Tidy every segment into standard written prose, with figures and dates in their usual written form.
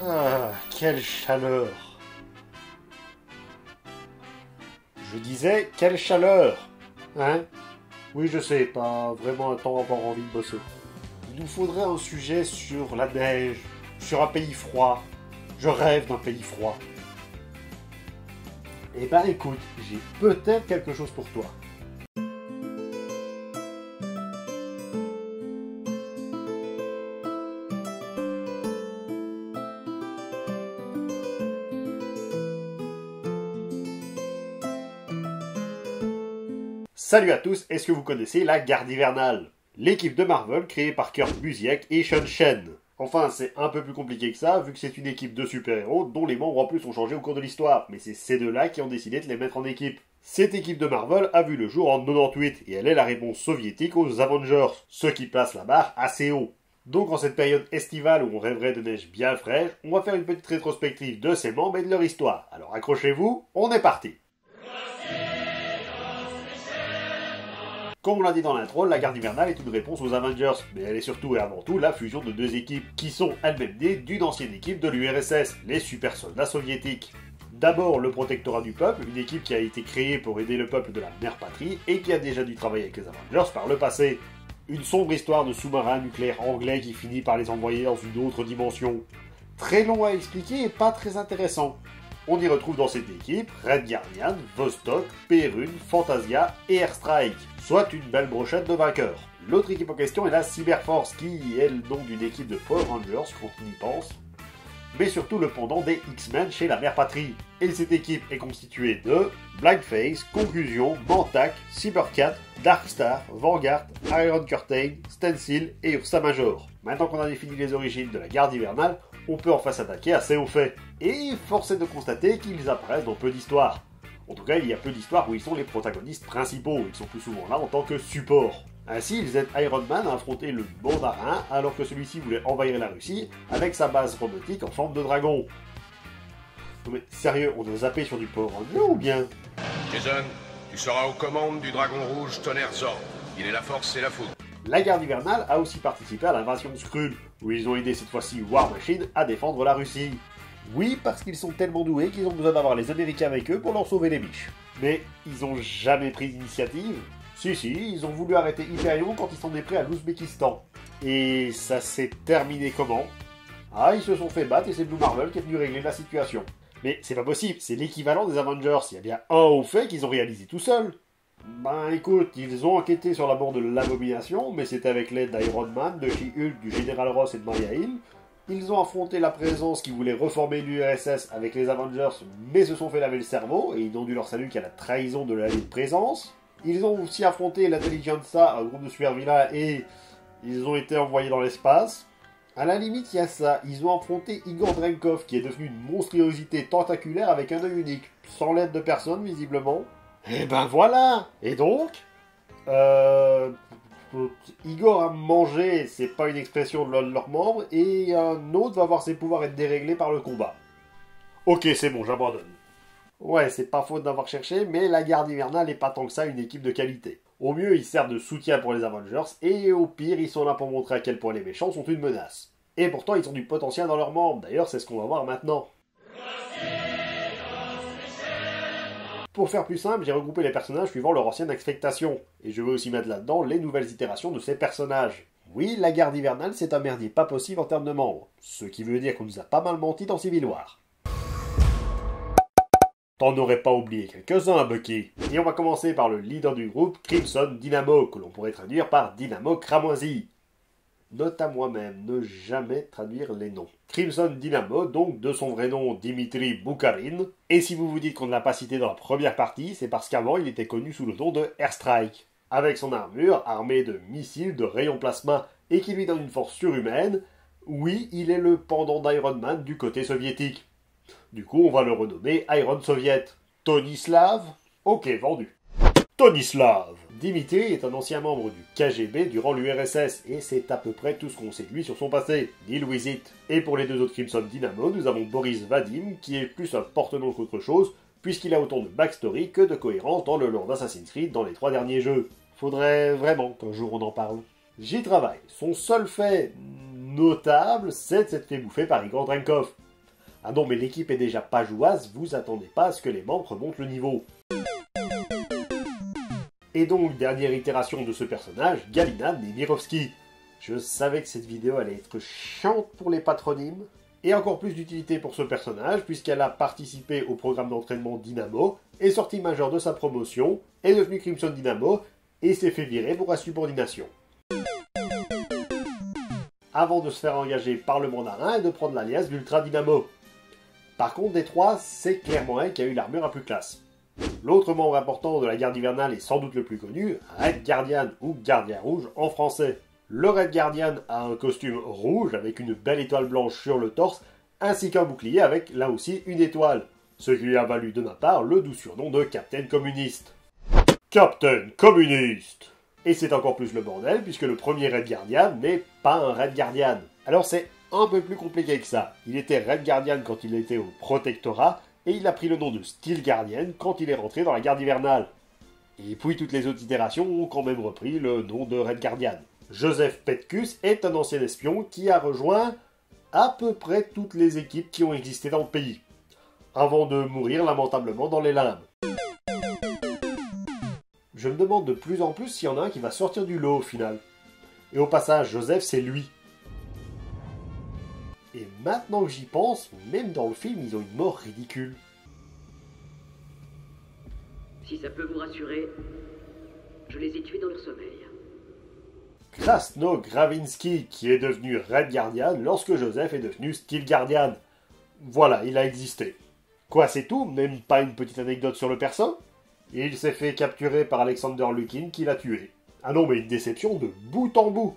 Ah, quelle chaleur! Je disais, quelle chaleur! Hein? Oui, je sais, pas vraiment un temps à avoir envie de bosser. Il nous faudrait un sujet sur la neige, sur un pays froid. Je rêve d'un pays froid. Eh ben écoute, j'ai peut-être quelque chose pour toi. Salut à tous, est-ce que vous connaissez la Garde hivernale? L'équipe de Marvel créée par Kurt Busiek et Sean Shen. Enfin, c'est un peu plus compliqué que ça, vu que c'est une équipe de super-héros dont les membres en plus ont changé au cours de l'histoire, mais c'est ces deux-là qui ont décidé de les mettre en équipe. Cette équipe de Marvel a vu le jour en 98, et elle est la réponse soviétique aux Avengers, ce qui place la barre assez haut. Donc en cette période estivale où on rêverait de neige bien fraîche, on va faire une petite rétrospective de ses membres et de leur histoire. Alors accrochez-vous, on est parti. Comme on l'a dit dans l'intro, la Garde hivernale est une réponse aux Avengers, mais elle est surtout et avant tout la fusion de deux équipes, qui sont elles-mêmes nées d'une ancienne équipe de l'URSS, les super soldats soviétiques. D'abord le Protectorat du Peuple, une équipe qui a été créée pour aider le peuple de la mère patrie et qui a déjà dû travailler avec les Avengers par le passé. Une sombre histoire de sous-marins nucléaires anglais qui finit par les envoyer dans une autre dimension. Très long à expliquer et pas très intéressant. On y retrouve dans cette équipe Red Guardian, Vostok, Perun, Fantasia et Airstrike, soit une belle brochette de vainqueurs. L'autre équipe en question est la Cyberforce, qui est le nom d'une équipe de Power Rangers quand on y pense, mais surtout le pendant des X-Men chez la mère patrie. Et cette équipe est constituée de Blackface, Conclusion, Mantac, Cybercat, Darkstar, Vanguard, Iron Curtain, Stencil et Ursa Major. Maintenant qu'on a défini les origines de la Garde hivernale, on peut enfin s'attaquer assez aux faits. Et force est de constater qu'ils apparaissent dans peu d'histoires. En tout cas, il y a peu d'histoires où ils sont les protagonistes principaux, ils sont plus souvent là en tant que support. Ainsi, ils aident Iron Man à affronter le Mandarin, alors que celui-ci voulait envahir la Russie avec sa base robotique en forme de dragon. Non mais sérieux, on a zappé sur du Power Ranger ou bien? Jason, tu seras aux commandes du Dragon Rouge Tonnerre Zord. Il est la force et la foudre. La Garde hivernale a aussi participé à l'invasion de Skrull, où ils ont aidé cette fois-ci War Machine à défendre la Russie. Oui, parce qu'ils sont tellement doués qu'ils ont besoin d'avoir les Américains avec eux pour leur sauver les biches. Mais ils ont jamais pris d'initiative. Si, ils ont voulu arrêter Hyperion quand ils s'en est pris à l'Ouzbékistan. Et ça s'est terminé comment? Ah, ils se sont fait battre et c'est Blue Marvel qui est venu régler la situation. Mais c'est pas possible, c'est l'équivalent des Avengers, il y a bien un au fait qu'ils ont réalisé tout seuls. Ben écoute, ils ont enquêté sur la mort de l'Abomination, mais c'était avec l'aide d'Iron Man, de She-Hulk, du Général Ross et de Maria Hill. Ils ont affronté la présence qui voulait reformer l'URSS avec les Avengers, mais se sont fait laver le cerveau, et ils ont dû leur salut qu'à la trahison de la présence. Ils ont aussi affronté l'Intelligentsia, un groupe de super vilains, et ils ont été envoyés dans l'espace. À la limite, il y a ça, ils ont affronté Igor Drenkov, qui est devenu une monstruosité tentaculaire avec un œil unique, sans l'aide de personne visiblement. Et ben voilà! Et donc Igor a mangé, c'est pas une expression de l'un de leurs membres, et un autre va voir ses pouvoirs être déréglés par le combat. Ok, c'est bon, j'abandonne. Ouais, c'est pas faute d'avoir cherché, mais la Garde hivernale n'est pas tant que ça une équipe de qualité. Au mieux, ils servent de soutien pour les Avengers, et au pire, ils sont là pour montrer à quel point les méchants sont une menace. Et pourtant, ils ont du potentiel dans leurs membres, d'ailleurs, c'est ce qu'on va voir maintenant. Pour faire plus simple, j'ai regroupé les personnages suivant leur ancienne expectation. Et je veux aussi mettre là-dedans les nouvelles itérations de ces personnages. Oui, la Garde hivernale, c'est un merdier pas possible en termes de membres. Ce qui veut dire qu'on nous a pas mal menti dans Civil War. T'en aurais pas oublié quelques-uns, Bucky. Et on va commencer par le leader du groupe, Crimson Dynamo, que l'on pourrait traduire par Dynamo Cramoisi. Note à moi-même, ne jamais traduire les noms. Crimson Dynamo, donc de son vrai nom Dimitri Bukharin. Et si vous vous dites qu'on ne l'a pas cité dans la première partie, c'est parce qu'avant il était connu sous le nom de Airstrike. Avec son armure, armée de missiles, de rayons plasma et qui lui donne une force surhumaine, oui, il est le pendant d'Iron Man du côté soviétique. Du coup, on va le renommer Iron Soviet. Tonislav? Ok, vendu. Tonislav! Dimitri est un ancien membre du KGB durant l'URSS, et c'est à peu près tout ce qu'on sait de lui sur son passé. Deal with it. Et pour les deux autres Crimson Dynamo, nous avons Boris Vadim, qui est plus un porte-nom qu'autre chose, puisqu'il a autant de backstory que de cohérence dans le lore d'Assassin's Creed dans les 3 derniers jeux. Faudrait vraiment qu'un jour on en parle. J'y travaille. Son seul fait, notable, c'est de s'être fait bouffer par Igor Drenkov. Ah non, mais l'équipe est déjà pas jouasse, vous attendez pas à ce que les membres remontent le niveau. Et donc, dernière itération de ce personnage, Galina Nemirovski. Je savais que cette vidéo allait être chiante pour les patronymes, et encore plus d'utilité pour ce personnage, puisqu'elle a participé au programme d'entraînement Dynamo, est sortie majeure de sa promotion, est devenue Crimson Dynamo, et s'est fait virer pour insubordination. Avant de se faire engager par le mandarin et de prendre l'alias d'Ultra Dynamo. Par contre, des trois, c'est clairement elle qui a eu l'armure la plus classe. L'autre membre important de la garde hivernale est sans doute le plus connu, Red Guardian ou Gardien Rouge en français. Le Red Guardian a un costume rouge avec une belle étoile blanche sur le torse, ainsi qu'un bouclier avec là aussi une étoile, ce qui lui a valu de ma part le doux surnom de Captain Communiste. Captain Communiste! Et c'est encore plus le bordel puisque le premier Red Guardian n'est pas un Red Guardian. Alors c'est un peu plus compliqué que ça. Il était Red Guardian quand il était au Protectorat, et il a pris le nom de Steel Guardian quand il est rentré dans la garde hivernale. Et puis toutes les autres itérations ont quand même repris le nom de Red Guardian. Joseph Petkus est un ancien espion qui a rejoint à peu près toutes les équipes qui ont existé dans le pays, avant de mourir lamentablement dans les limbes. Je me demande de plus en plus s'il y en a un qui va sortir du lot au final. Et au passage, Joseph, c'est lui. Et maintenant que j'y pense, même dans le film, ils ont une mort ridicule. Si ça peut vous rassurer, je les ai tués dans leur sommeil. Krasno Gravinsky, qui est devenu Red Guardian lorsque Joseph est devenu Steel Guardian. Voilà, il a existé. Quoi, c'est tout? Même pas une petite anecdote sur le perso? Il s'est fait capturer par Alexander Lukin qui l'a tué. Ah non, mais une déception de bout en bout.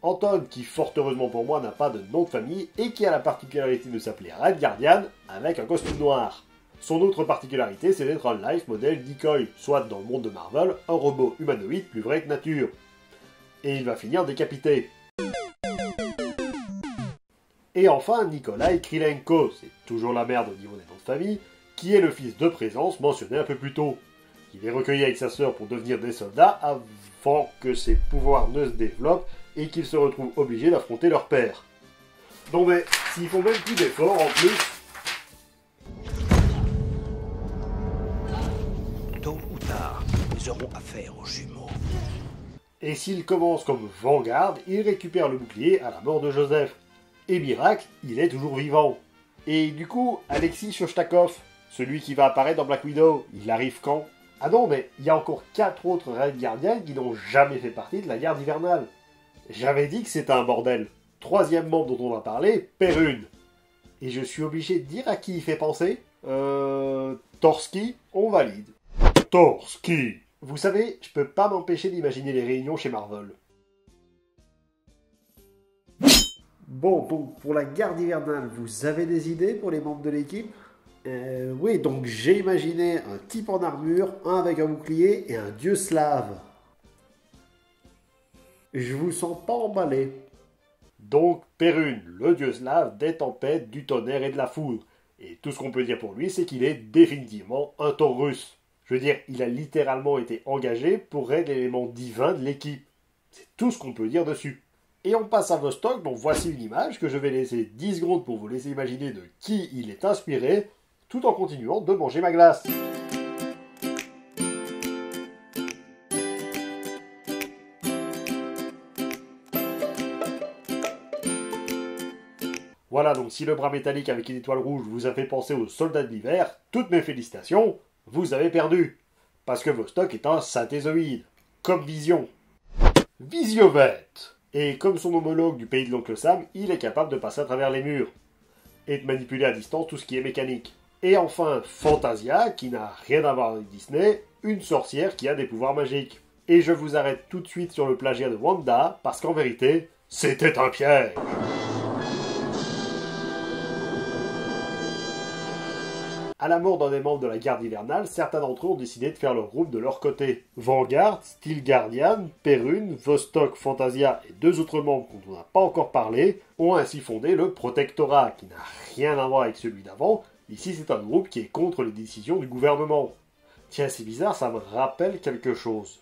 Anton, qui fort heureusement pour moi n'a pas de nom de famille et qui a la particularité de s'appeler Red Guardian avec un costume noir. Son autre particularité, c'est d'être un life model decoy, soit dans le monde de Marvel, un robot humanoïde plus vrai que nature. Et il va finir décapité. Et enfin, Nikolai Krylenko, c'est toujours la merde au niveau des noms de famille, qui est le fils de Présence mentionné un peu plus tôt. Il est recueilli avec sa sœur pour devenir des soldats avant que ses pouvoirs ne se développent et qu'ils se retrouvent obligés d'affronter leur père. Non mais, s'ils font même plus d'efforts en plus... Tôt ou tard, nous aurons affaire aux jumeaux. Et s'il commence comme Vanguard, il récupère le bouclier à la mort de Joseph. Et miracle, il est toujours vivant. Et du coup, Alexis Shostakov, celui qui va apparaître dans Black Widow, il arrive quand? Ah non, mais il y a encore 4 autres Red Guardians qui n'ont jamais fait partie de la garde hivernale. J'avais dit que c'était un bordel. Troisième membre dont on va parler, Perune. Et je suis obligé de dire à qui il fait penser. Torsky, on valide. Torsky. Vous savez, je peux pas m'empêcher d'imaginer les réunions chez Marvel. Bon, donc pour la garde hivernale, vous avez des idées pour les membres de l'équipe? Oui, donc j'ai imaginé un type en armure, un avec un bouclier et un dieu slave. Je vous sens pas emballé. Donc Perune, le dieu slave des tempêtes, du tonnerre et de la foudre. Et tout ce qu'on peut dire pour lui, c'est qu'il est définitivement un Taurus. Je veux dire, il a littéralement été engagé pour être l'élément divin de l'équipe. C'est tout ce qu'on peut dire dessus. Et on passe à Vostok, donc voici une image que je vais laisser 10 secondes pour vous laisser imaginer de qui il est inspiré, tout en continuant de manger ma glace. Voilà, donc si le bras métallique avec une étoile rouge vous a fait penser aux soldats de l'hiver, toutes mes félicitations, vous avez perdu. Parce que Vostok est un synthézoïde, comme Vision. Visiovet. Et comme son homologue du pays de l'oncle Sam, il est capable de passer à travers les murs. Et de manipuler à distance tout ce qui est mécanique. Et enfin, Fantasia, qui n'a rien à voir avec Disney, une sorcière qui a des pouvoirs magiques. Et je vous arrête tout de suite sur le plagiat de Wanda, parce qu'en vérité, c'était un piège. À la mort d'un des membres de la garde hivernale, certains d'entre eux ont décidé de faire leur groupe de leur côté. Vanguard, Steel Guardian, Perune, Vostok, Fantasia et 2 autres membres dont on n'a pas encore parlé ont ainsi fondé le Protectorat, qui n'a rien à voir avec celui d'avant. Ici, c'est un groupe qui est contre les décisions du gouvernement. Tiens, c'est bizarre, ça me rappelle quelque chose.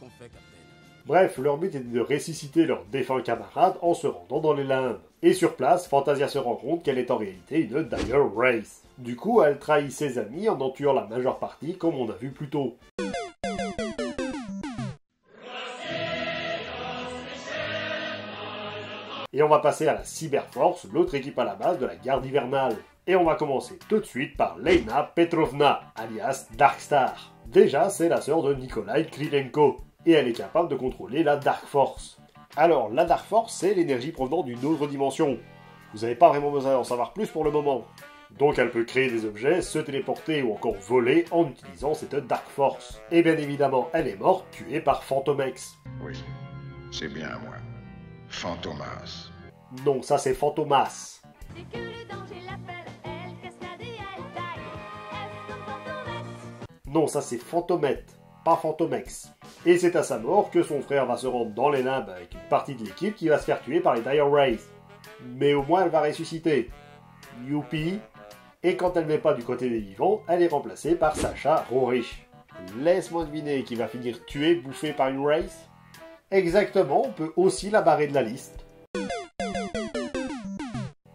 qu'on fait, Captain? Bref, leur but est de ressusciter leurs défunts camarades en se rendant dans les limbes. Et sur place, Fantasia se rend compte qu'elle est en réalité une Dire Wraith. Du coup, elle trahit ses amis en tuant la majeure partie, comme on a vu plus tôt. Et on va passer à la Cyberforce, l'autre équipe à la base de la garde hivernale. Et on va commencer tout de suite par Lena Petrovna, alias Darkstar. Déjà, c'est la sœur de Nikolai Krylenko, et elle est capable de contrôler la Dark Force. Alors, la Dark Force, c'est l'énergie provenant d'une autre dimension. Vous n'avez pas vraiment besoin d'en savoir plus pour le moment. Donc elle peut créer des objets, se téléporter ou encore voler en utilisant cette Dark Force. Et bien évidemment, elle est morte, tuée par Fantomex. Oui, c'est bien moi. Fantomas. Non, ça c'est Fantomas. C'est que le danger l'appelle, elle cascade et elle taille. F comme Fantomette. Non, ça c'est Fantomette, pas Fantomex. Et c'est à sa mort que son frère va se rendre dans les limbes avec une partie de l'équipe qui va se faire tuer par les Dire Wraiths. Mais au moins elle va ressusciter. Youpi. Et quand elle n'est pas du côté des vivants, elle est remplacée par Sacha Rorich. Laisse-moi deviner qui va finir tué, bouffé par une Wraith. Exactement, on peut aussi la barrer de la liste.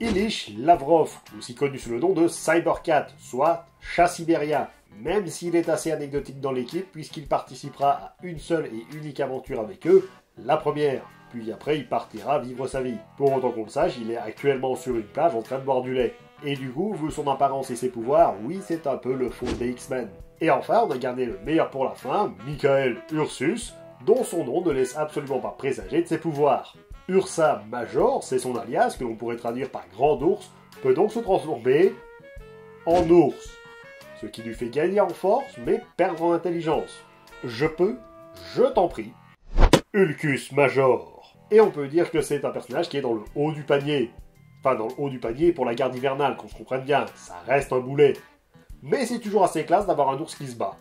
Ilish Lavrov, aussi connu sous le nom de Cybercat, soit Chat Sibérien, même s'il est assez anecdotique dans l'équipe puisqu'il participera à une seule et unique aventure avec eux, la première, puis après il partira vivre sa vie. Pour autant qu'on le sache, il est actuellement sur une plage en train de boire du lait. Et du coup, vu son apparence et ses pouvoirs, oui c'est un peu le faux des X-Men. Et enfin, on a gardé le meilleur pour la fin, Michael Ursus, dont son nom ne laisse absolument pas présager de ses pouvoirs. Ursa Major, c'est son alias, que l'on pourrait traduire par Grand Ours, peut donc se transformer en ours. Ce qui lui fait gagner en force, mais perdre en intelligence. Je t'en prie, Ulcus Major. Et on peut dire que c'est un personnage qui est dans le haut du panier. Enfin, dans le haut du panier pour la garde hivernale, qu'on se comprenne bien, ça reste un boulet. Mais c'est toujours assez classe d'avoir un ours qui se bat.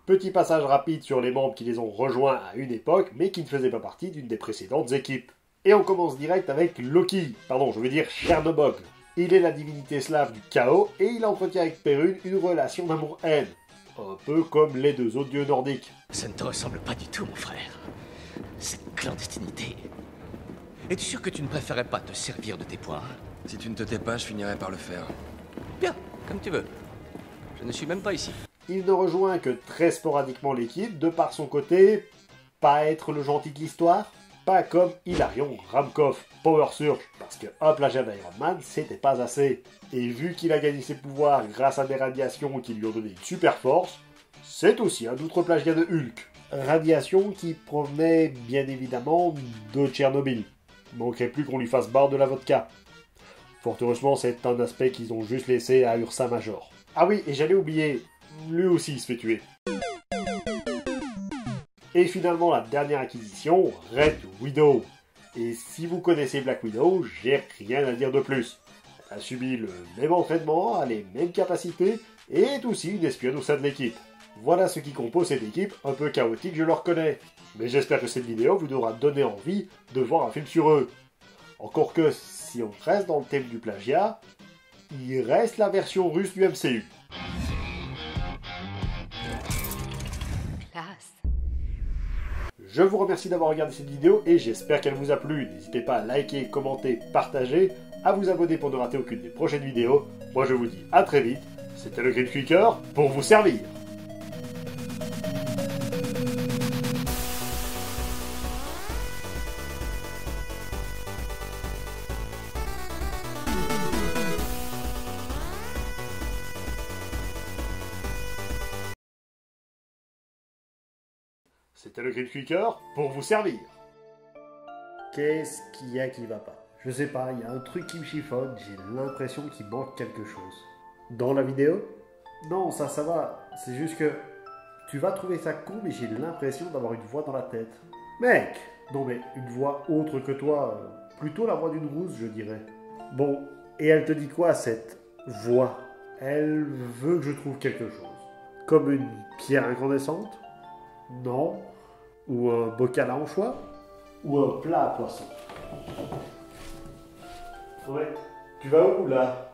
Petit passage rapide sur les membres qui les ont rejoints à une époque, mais qui ne faisaient pas partie d'une des précédentes équipes. Et on commence direct avec Loki, Chernobog. Il est la divinité slave du chaos, et il entretient avec Perune une relation d'amour-haine. Un peu comme les deux autres dieux nordiques. Ça ne te ressemble pas du tout, mon frère. Cette clandestinité. Es-tu sûr que tu ne préférais pas te servir de tes points? Si tu ne te tais pas, je finirai par le faire. Bien, comme tu veux. Je ne suis même pas ici. Il ne rejoint que très sporadiquement l'équipe, de par son côté, pas être le gentil de l'histoire, pas comme Hilarion Ramkov, Power Surge, parce que un plagiat d'Iron Man, c'était pas assez. Et vu qu'il a gagné ses pouvoirs grâce à des radiations qui lui ont donné une super force, c'est aussi un autre plagiat de Hulk. Radiations qui provenaient bien évidemment de Tchernobyl. Il manquerait plus qu'on lui fasse barre de la vodka. Fort heureusement, c'est un aspect qu'ils ont juste laissé à Ursa Major. Ah oui, et j'allais oublier, lui aussi il se fait tuer. Et finalement, la dernière acquisition, Red Widow. Et si vous connaissez Black Widow, j'ai rien à dire de plus. Elle a subi le même entraînement, a les mêmes capacités, et est aussi une espionne au sein de l'équipe. Voilà ce qui compose cette équipe, un peu chaotique, je le reconnais. Mais j'espère que cette vidéo vous aura donné envie de voir un film sur eux. Encore que, si on reste dans le thème du plagiat, il reste la version russe du MCU. Classe. Je vous remercie d'avoir regardé cette vidéo et j'espère qu'elle vous a plu. N'hésitez pas à liker, commenter, partager, à vous abonner pour ne rater aucune des prochaines vidéos. Moi je vous dis à très vite, c'était le Green Tweaker pour vous servir. C'était le Green Tweaker pour vous servir. Qu'est-ce qu'il y a qui va pas? Je sais pas, il y a un truc qui me chiffonne, j'ai l'impression qu'il manque quelque chose. Dans la vidéo? Non, ça va. C'est juste que tu vas trouver ça con, mais j'ai l'impression d'avoir une voix dans la tête. Mec! Non mais une voix autre que toi, plutôt la voix d'une rousse, je dirais. Bon, et elle te dit quoi cette voix? Elle veut que je trouve quelque chose. Comme une pierre incandescente? Non. Ou un bocal à anchois? Ou un plat à poisson? Ouais, tu vas où là?